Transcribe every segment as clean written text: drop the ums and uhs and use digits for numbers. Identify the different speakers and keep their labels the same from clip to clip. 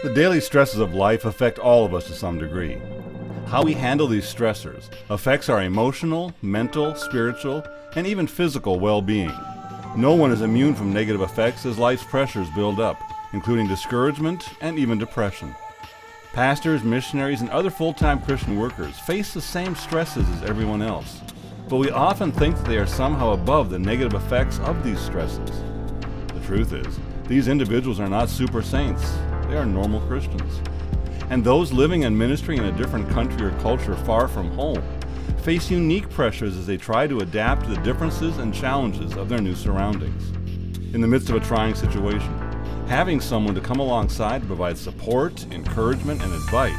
Speaker 1: The daily stresses of life affect all of us to some degree. How we handle these stressors affects our emotional, mental, spiritual, and even physical well-being. No one is immune from negative effects as life's pressures build up, including discouragement and even depression. Pastors, missionaries, and other full-time Christian workers face the same stresses as everyone else, but we often think that they are somehow above the negative effects of these stresses. The truth is, these individuals are not super saints. They are normal Christians. And those living and ministering in a different country or culture far from home face unique pressures as they try to adapt to the differences and challenges of their new surroundings. In the midst of a trying situation, having someone to come alongside to provide support, encouragement, and advice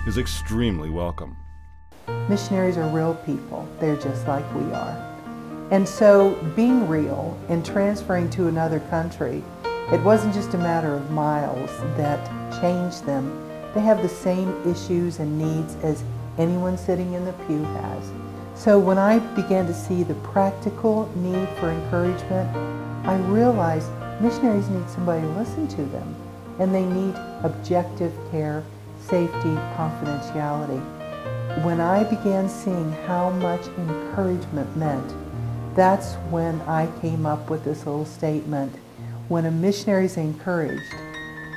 Speaker 1: is extremely welcome.
Speaker 2: Missionaries are real people. They're just like we are. And so being real and transferring to another country, it wasn't just a matter of miles that changed them. They have the same issues and needs as anyone sitting in the pew has. So when I began to see the practical need for encouragement, I realized missionaries need somebody to listen to them, and they need objective care, safety, confidentiality. When I began seeing how much encouragement meant, that's when I came up with this little statement: when a missionary is encouraged,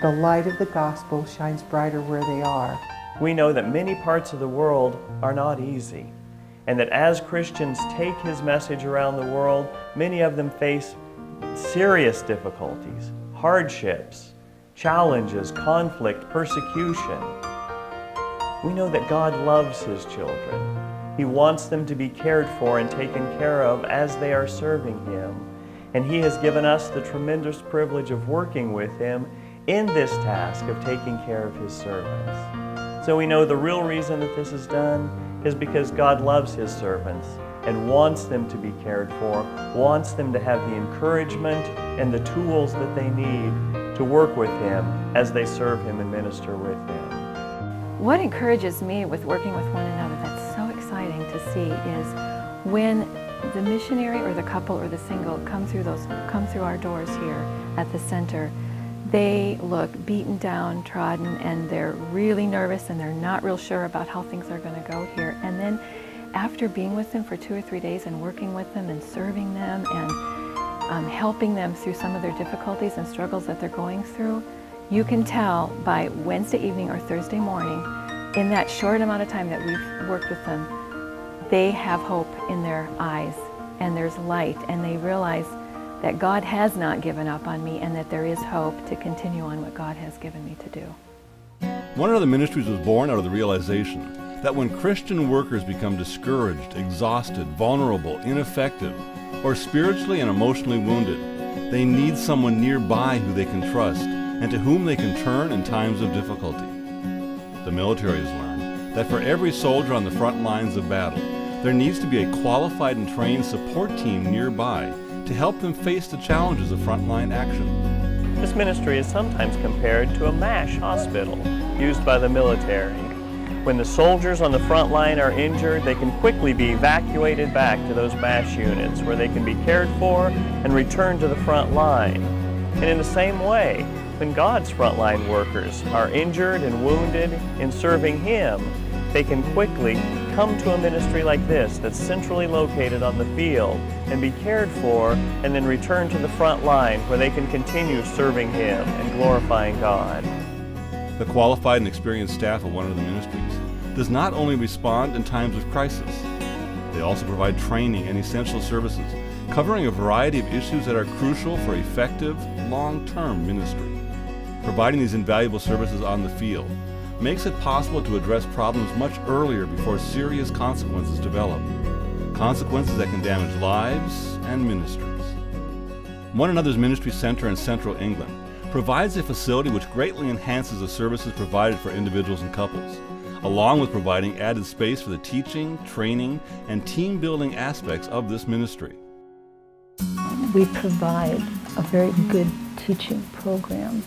Speaker 2: the light of the gospel shines brighter where they are.
Speaker 3: We know that many parts of the world are not easy, and that as Christians take His message around the world, many of them face serious difficulties, hardships, challenges, conflict, persecution. We know that God loves His children. He wants them to be cared for and taken care of as they are serving Him. And He has given us the tremendous privilege of working with Him in this task of taking care of His servants. So we know the real reason that this is done is because God loves His servants and wants them to be cared for, wants them to have the encouragement and the tools that they need to work with Him as they serve Him and minister with Him.
Speaker 4: What encourages me with working with one another that's so exciting to see is when the missionary or the couple or the single come through our doors here at the center, they look beaten down, trodden, and they're really nervous and they're not real sure about how things are going to go here. And then after being with them for 2 or 3 days and working with them and serving them and helping them through some of their difficulties and struggles that they're going through, you can tell by Wednesday evening or Thursday morning, in that short amount of time that we've worked with them, they have hope in their eyes and there's light, and they realize that God has not given up on me and that there is hope to continue on what God has given me to do.
Speaker 1: Another Ministries was born out of the realization that when Christian workers become discouraged, exhausted, vulnerable, ineffective, or spiritually and emotionally wounded, they need someone nearby who they can trust and to whom they can turn in times of difficulty. The military has learned that for every soldier on the front lines of battle, there needs to be a qualified and trained support team nearby to help them face the challenges of frontline action.
Speaker 3: This ministry is sometimes compared to a MASH hospital used by the military. When the soldiers on the front line are injured, they can quickly be evacuated back to those MASH units where they can be cared for and returned to the front line. And in the same way, when God's frontline workers are injured and wounded in serving Him, they can quickly come to a ministry like this that's centrally located on the field and be cared for and then return to the front line where they can continue serving Him and glorifying God.
Speaker 1: The qualified and experienced staff of Another Ministries does not only respond in times of crisis, they also provide training and essential services covering a variety of issues that are crucial for effective, long-term ministry. Providing these invaluable services on the field makes it possible to address problems much earlier before serious consequences develop, consequences that can damage lives and ministries. One Another's Ministry Center in Central England provides a facility which greatly enhances the services provided for individuals and couples, along with providing added space for the teaching, training, and team-building aspects of this ministry.
Speaker 5: We provide a very good teaching program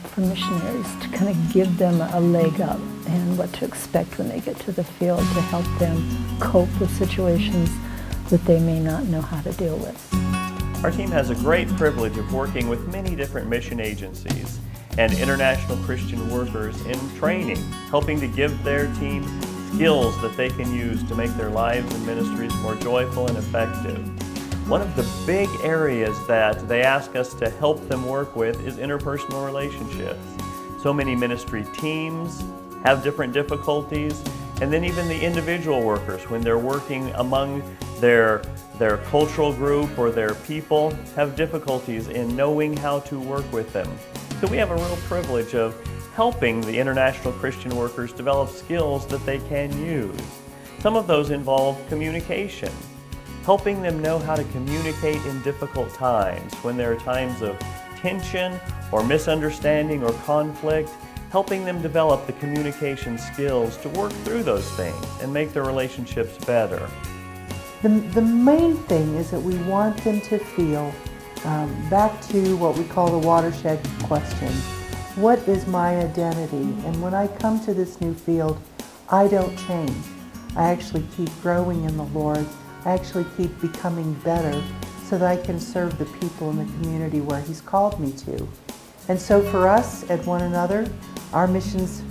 Speaker 5: for missionaries to kind of give them a leg up and what to expect when they get to the field to help them cope with situations that they may not know how to deal with.
Speaker 3: Our team has a great privilege of working with many different mission agencies, and international Christian workers in training, helping to give their team skills that they can use to make their lives and ministries more joyful and effective. One of the big areas that they ask us to help them work with is interpersonal relationships. So many ministry teams have different difficulties, and then even the individual workers, when they're working among their cultural group or their people, have difficulties in knowing how to work with them. So we have a real privilege of helping the international Christian workers develop skills that they can use. Some of those involve communication, helping them know how to communicate in difficult times, when there are times of tension or misunderstanding or conflict, helping them develop the communication skills to work through those things and make their relationships better.
Speaker 2: The main thing is that we want them to feel, back to what we call the watershed question, what is my identity? And when I come to this new field, I don't change. I actually keep growing in the Lord. I actually keep becoming better so that I can serve the people in the community where He's called me to. And so for us at One Another, our missions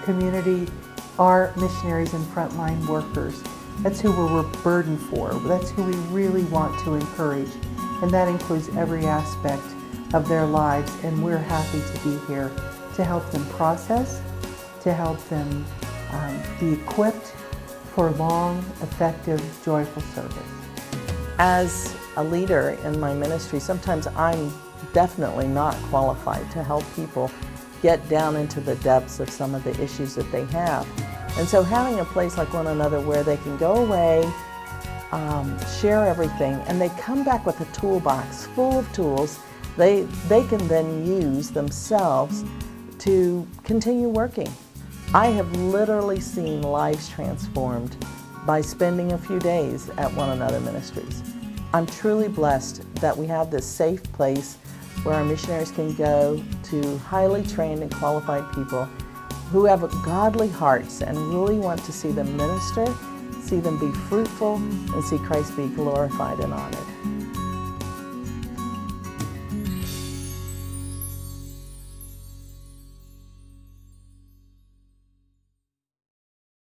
Speaker 2: community are missionaries and frontline workers. That's who we're burdened for. That's who we really want to encourage. And that includes every aspect of their lives. And we're happy to be here to help them process, to help them be equipped for long, effective, joyful service.
Speaker 6: As a leader in my ministry, sometimes I'm definitely not qualified to help people get down into the depths of some of the issues that they have. And so having a place like One Another where they can go away, share everything, and they come back with a toolbox full of tools they can then use themselves to continue working. I have literally seen lives transformed by spending a few days at One Another Ministries. I'm truly blessed that we have this safe place where our missionaries can go to highly trained and qualified people who have godly hearts and really want to see them minister, see them be fruitful, and see Christ be glorified and honored.